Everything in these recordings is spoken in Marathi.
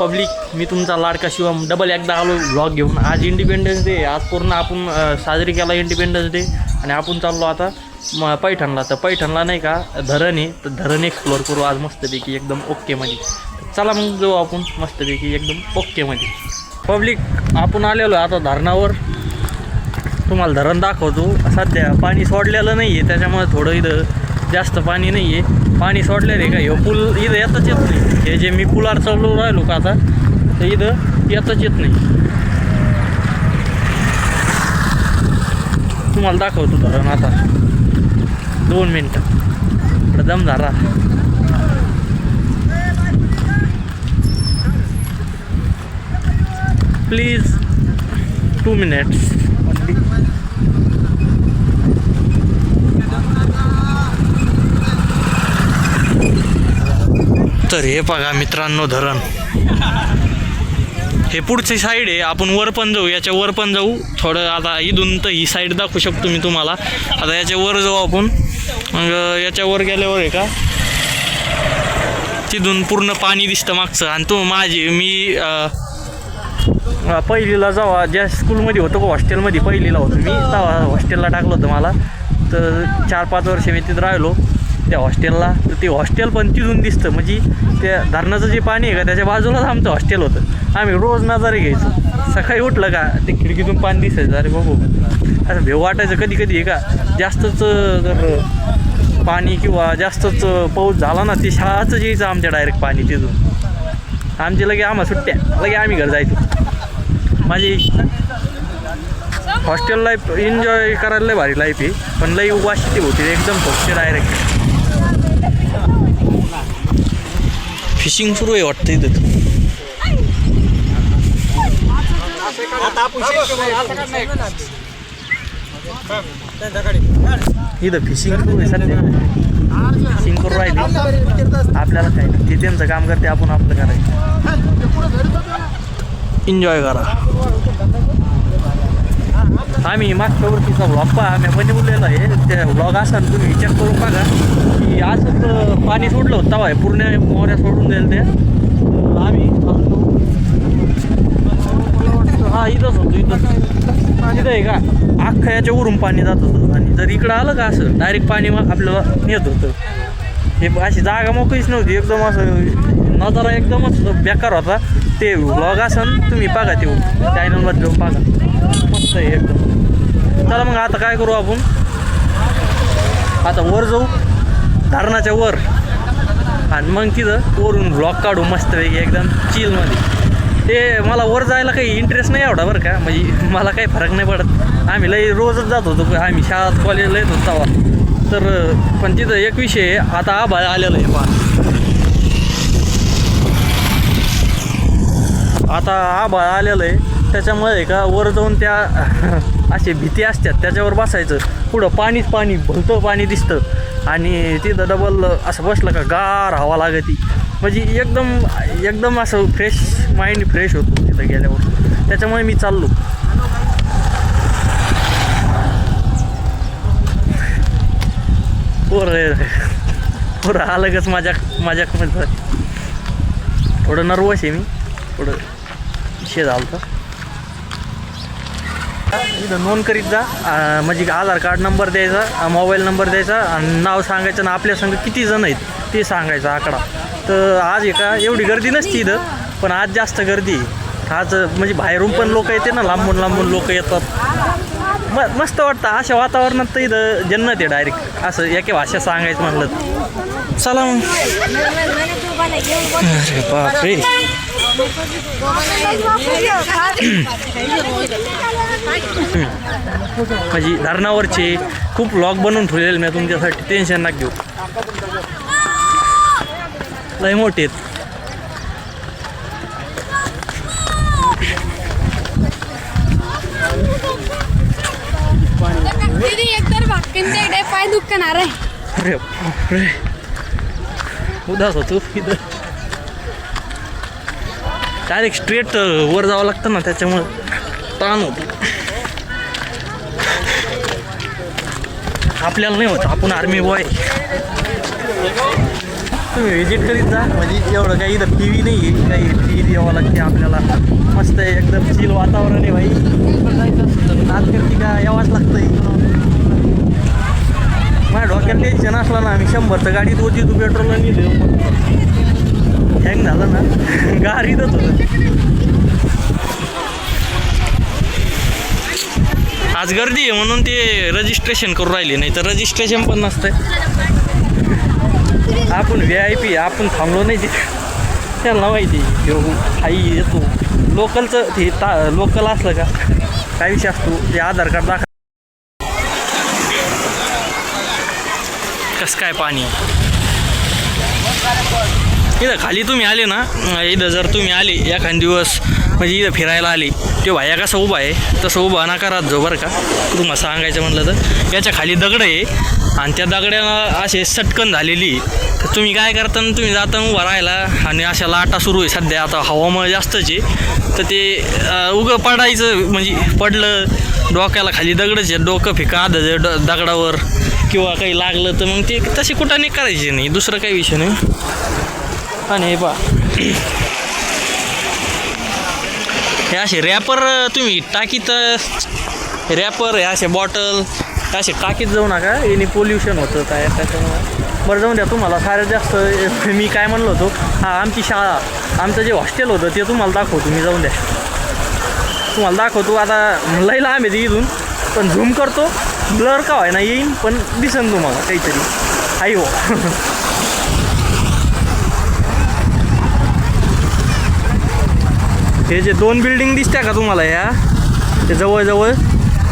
पब्लिक, मी तुमचा लाडका शिवम डबल एकदा आलो व्लॉग घेऊन. आज इंडिपेंडन्स डे, आज पूर्ण आपण साजरी केला इंडिपेंडन्स डे. आणि आपण चाललो आता पैठणला. तर पैठणला नाही का धरण आहे, तर धरण एक्सप्लोअर करू आज मस्तपैकी एकदम ओकेमध्ये. चला मग जाऊ आपण मस्तपैकी एकदम ओकेमध्ये. पब्लिक, आपण आलेलो आता धरणावर. तुम्हाला धरण दाखवतो. सध्या पाणी सोडलेलं नाही आहे, त्याच्यामुळे थोडं इथं जास्त पाणी नाही आहे. पाणी सोडलेलं आहे का, हे पूल इथं येतच येत नाही. हे जे मी पुलावर चालू राहिलो का आता, तर इथं येतच येत नाही. तुम्हाला दाखवतो धरण आता 2 मिनटं दम झाला. Please 2 minutes. तर हे बघा मित्रांनो धरण. हे पुढची साईड आहे. आपण वर पण जाऊ, याच्या वर पण जाऊ थोडं. आता इथून तर ही साईड दाखवू शकतो मी तुम्हाला. आता याच्या वर जाऊ आपण. मग याच्या वर गेल्यावर आहे का तिथून पूर्ण पाणी दिसतं मागचं. आणि मी पहिलीला जेव्हा ज्या स्कूलमध्ये होतो का हॉस्टेलमध्ये पहिलीला होतो मी, तेव्हा हॉस्टेलला टाकलं होतं मला. तर 4-5 वर्ष मी तिथं राहिलो त्या हॉस्टेलला. तर ते हॉस्टेल पण तिथून दिसतं. म्हणजे त्या धरणाचं जे पाणी आहे का त्याच्या बाजूलाच आमचं हॉस्टेल होतं. आम्ही रोज नजारे घ्यायचो. सकाळी उठलं का ते खिडकीतून पाणी दिसायचं. अरे बाबू, असं भेव वाटायचं कधी कधी आहे का. जास्तच जर पाणी किंवा जास्तच पाऊस झाला ना, ते शाळाचं यायचं आमच्या डायरेक्ट पाणी तिथून. आमचे लगे आम्हाला सुट्ट्या, लगे आम्ही घर जायचो. माझी हॉस्टेल लाईफ एन्जॉय करायला लय भारी लाईफ आहे, पण लई वाशी होती एकदम फक्त डायरेक्ट. फिशिंग सुरू आहे वाटतं इथं. इथं फिशिंग सुरू आहे सध्या. फिशिंग करू राहिली. आपल्याला काय नाही, ते त्यांचं काम करते, आपण आपलं करायचं. एन्जॉय करा. आम्ही मागच्या वर्षीचा व्लॉग आम्ही बनवलेला आहे. त्या व्लॉग असाल तुम्ही चेक करून बघा की असंच पाणी सोडलं होतं तेव्हा पूर्ण मोऱ्या सोडून द्याल ते. आम्ही हां इथंच होतो. इथं आहे का अख्खा याच्यावरून पाणी जात होतं. आणि जर इकडं आलं का असं डायरेक्ट पाणी आपल्याला नेत होतं. हे अशी जागा मोकळीच नव्हती. एकदम असं नजारा एकदमच बेकार होता. ते व्लॉग असन तुम्ही बघा, ते चॅनलमध्ये जाऊन बघा, मस्त आहे एकदम. चला मग आता काय करू आपण, आता वर जाऊ धरणाच्या वर. आणि मग तिथं वरून व्लॉग काढू मस्तपैकी एकदम चिलमध्ये. ते मला वर जायला काही इंटरेस्ट नाही एवढा बरं का. म्हणजे मला काही फरक नाही पडत. आम्ही लई रोजच जात होतो. आम्ही शाळा कॉलेजला येत होतो तेव्हा. तर पण तिथं एक विषय आहे, आता आभाळ आलेलं आहे पहा. आता आभाळ आलेलं आहे, त्याच्यामुळे का वर जाऊन त्या असे भीती असतात त्याच्यावर बसायचं. पुढं पाणीच पाणी, भलतं पाणी दिसतं. आणि तिथं डबल असं बसलं का गार हवा लागती. म्हणजे एकदम असं फ्रेश, माइंड फ्रेश होतो तिथं गेल्यावर. त्याच्यामुळे मी चाललो. पोरं अलगच माझ्यामध्ये थोडं नर्वस आहे मी. थोडं विषय झाला होता. इथं नोंद करीत जा. म्हणजे आधार कार्ड नंबर द्यायचा, मोबाईल नंबर द्यायचा आणि नाव सांगायचं ना आपल्या संग किती जण आहेत ते सांगायचा आकडा. तर आज आहे का एवढी गर्दी नसती इथं, पण आज जास्त गर्दी आहे. आज म्हणजे बाहेरून पण लोक येते ना, लांबून लोक येतात. मस्त वाटतं अशा वातावरणात. तर इथं जन्नत आहे डायरेक्ट, असं एके भाषा सांगायचं म्हणलं. चला मग. अरे बापरे, म्हणजे धरणावरचे खूप व्लॉग बनवून ठेवलेले मी तुमच्यासाठी. टेन्शन नका घेऊ, लय मोठे आहेत. पाय दुखणार आहे. अरे बापरे, उदास होतो इथं. डायरेक्ट स्ट्रेट वर जावं लागतं ना, त्याच्यामुळं ताण होतो. आपल्याला नाही होत, आपण आर्मी बॉय. तुम्ही व्हिजिट करीत जा. म्हणजे एवढं काही इथं फी नाही आहे, काही फी द्यावं लागते आपल्याला. मस्त आहे एकदम चिल वातावरण आहे भाई. नाचकर्ती का यावंच लागतं. माझ्या डोक्यात टेन्शन असलं ना, आम्ही 100 गाडीत होती तू पेट्रोलला नेलं हँग झालं ना गाडीतच होतं. आज गर्दी आहे म्हणून ते रजिस्ट्रेशन करून राहिले, नाही तर रजिस्ट्रेशन पण नसतंय. आपण VIP आपण थांबलो नाही तिथे, त्यांना माहिती आई येतो. लोकलचं ते लोकल असलं का काय विषय असतो, ते आधार कार्ड दाखव. कसं काय पाणी इथं खाली तुम्ही आले ना, इथं जर तुम्ही आले एखाद दिवस म्हणजे इथं फिरायला आले, ते भाया कसं उभा आहे तसं उभा नका राहत जाऊ बरं का. तुम्हाला सांगायचं म्हटलं तर याच्या खाली दगड आहे आणि त्या दगड्याला असे सटकन झालेली. तर तुम्ही काय करता, तुम्ही जाता उभा राहायला आणि अशा लाटा सुरू आहे सध्या. आता हवामान जास्तच आहे तर ते उगं पडायचं, म्हणजे पडलं डोक्याला खाली दगडच आहे, डोकं फिका आधं दगडावर किंवा काही लागलं तर मग ते तशी कुठं नाही करायची नाही, दुसरं काही विषय नाही. आणि हे पा हे असे रॅपर तुम्ही टाकीत, रॅपर हे असे बॉटल असे टाकीत जाऊ नका, याने पोल्युशन होतं काय त्याच्यामुळे. बरं जाऊन द्या. तुम्हाला फारच जास्त मी काय म्हणलो होतो, आमची शाळा आमचं जे हॉस्टेल होतं ते तुम्हाला दाखवतो मी. जाऊन द्या तुम्हाला दाखवतो. आता लई लांब आहे इथून, पण झूम करतो, ब्लर का व्हाय ना येईन पण दिसन तुम्हाला काहीतरी. आई हो हे जे 2 बिल्डिंग दिसत्या का तुम्हाला ह्या, ते जवळजवळ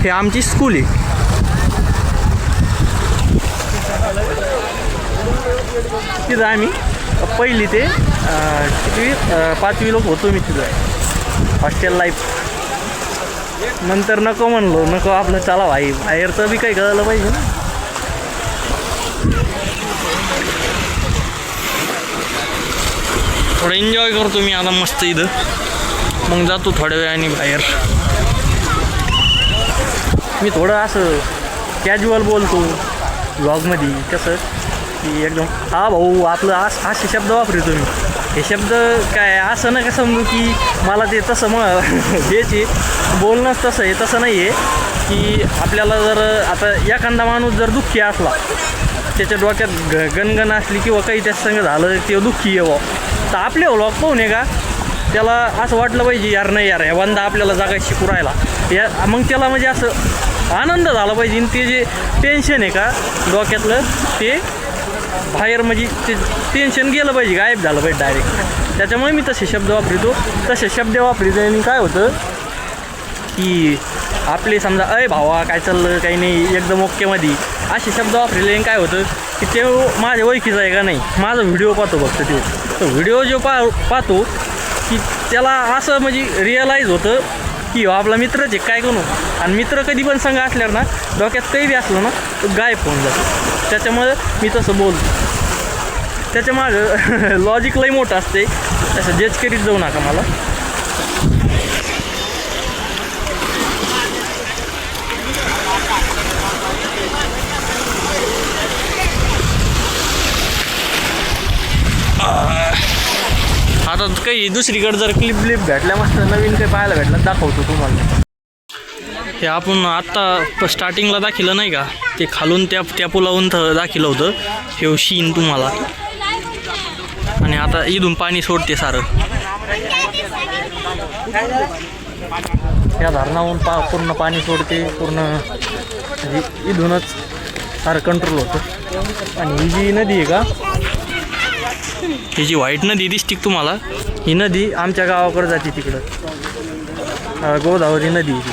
हे आमची स्कूल आहे. तिथं आम्ही पहिली ते किती 5वी लोक होतो मी तिथं. हॉस्टेल लाईफ नंतर नको म्हणलो, नको आपलं चला भाई बाहेरचं बी काही कळलं पाहिजे ना. थोडं एन्जॉय करतो मी आता मस्त इथं, मग जातो थोड्या वेळाने बाहेर. मी थोडं असं कॅज्युअल बोलतो व्लॉगमध्ये, कसं की एकदम हा भाऊ आपलं असे शब्द वापरतो मी. हे शब्द काय असं नका समजू की मला ते तसं हेच बोलणंच तसं आहे, तसं नाही आहे. की आपल्याला जर आता एखादा माणूस जर दुःखी असला, त्याच्या डोक्यात गणगण असली किंवा काही त्याच्या संग झालं ते दुःखी यावं, तर आपले व्लॉग पाहून आहे का त्याला असं वाटलं पाहिजे यार नाही यार ह्या बंदा आपल्याला जगायला शिकू राहिला या, मग त्याला म्हणजे असं आनंद झाला पाहिजे. आणि ते जे टेन्शन आहे का डोक्यातलं ते बाहेर म्हणजे ते टेन्शन गेलं पाहिजे, गायब झालं पाहिजे डायरेक्ट. त्याच्यामुळे मी तसे शब्द वापरतो. तसे शब्द वापरतो आणि काय होतं की आपले समजा अय भावा काय चाललं काही नाही एकदम ओकेमध्ये असे शब्द वापरले काय होतं की ते माझ्या ओळखीचं आहे का नाही, माझा व्हिडिओ पाहतो फक्त तो व्हिडिओ जो पाहतो की त्याला असं म्हणजे रिअलाईज होतं की आपला मित्रच आहे काय करू. आणि मित्र कधी पण संग असल्यावर ना डोक्यात काही बी असलं ना तो गायब होऊन जातो. त्याच्यामुळं मी तसं बोलतो. त्याच्यामागं लॉजिक लई मोठं असते, तसं जज करीत जाऊ नका मला. आता काही दुसरीकडे जर क्लिप भेटल्या मस्त नवीन काही पाहायला भेटलं दाखवतो तुम्हाला. हे आपण आत्ता स्टार्टिंगला दाखिलं नाही का, ते खालून त्या पुलावून दाखिलं होतं हे शीन तुम्हाला. आणि आता इथून पाणी सोडते सारं, त्या धरणावरून पूर्ण पाणी सोडते पूर्ण, म्हणजे इथूनच सारं कंट्रोल होतं. आणि ही जी नदी आहे का, ही जी व्हाईट नदी दिसते तुम्हाला, ही नदी आमच्या गावाकडे जाते तिकडं, गोदावरी नदी ही.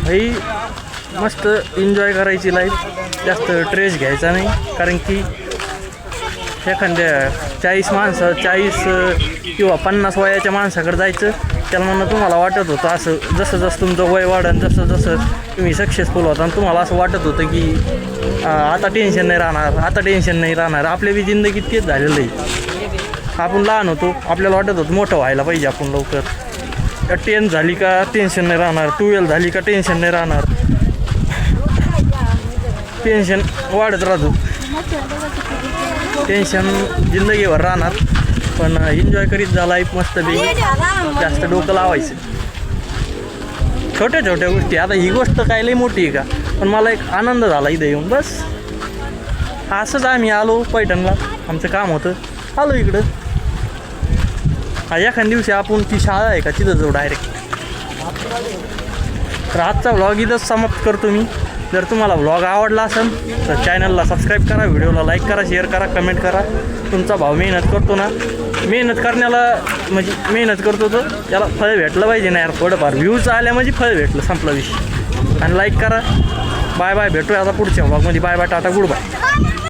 ही मस्त एन्जॉय करायची लाईफ, जास्त स्ट्रेस घ्यायचा नाही. कारण की एखाद्या 40 किंवा 50 वयाच्या माणसाकडे जायचं, त्याला म्हणून तुम्हाला वाटत होतं असं जसं जसं तुमचं वय वाढन जसं जसं तुम्ही सक्सेसफुल होता आणि तुम्हाला असं वाटत होतं की आता टेन्शन नाही राहणार, आता टेन्शन नाही राहणार. आपल्या बी जिंदगीत तेच झालेलं आहे. आपण लहान होतो, आपल्याला वाटत होतं मोठं व्हायला पाहिजे आपण लवकर. 10th झाली का टेन्शन नाही राहणार, 12th झाली का टेन्शन नाही राहणार. टेन्शन वाढत राहतो. टेन्शन जिंदगीभर राहणार, पण एन्जॉय करीत जा लाईफ मस्त बी. जास्त डोकं लावायचं. छोट्या छोट्या गोष्टी, आता ही गोष्ट काय लई मोठी आहे का, पण मला एक आनंद झाला इथं येऊन. बस असंच आम्ही आलो पैठणला, आमचं काम होतं, आलो इकडं. एखाद्या दिवशी आपण ती शाळा आहे का तिथं जाऊ डायरेक्ट. तर आजचा व्लॉग इथंच समाप्त करतो मी. जर तुम्हाला व्लॉग आवडला असेल तर चॅनलला सबस्क्राईब करा, व्हिडिओला लाईक करा, शेअर करा, कमेंट करा. तुमचा भाऊ मेहनत करतो ना, मेहनत करण्याला म्हणजे मेहनत करतो तर त्याला फळ भेटलं पाहिजे ना यार. थोडंफार व्ह्यूज आल्या म्हणजे फळ भेटलं, संपला विषय. आणि लाईक करा. बाय बाय, भेटूया आता पुढच्या व्लॉगमध्ये. Bye bye, tata, good bye.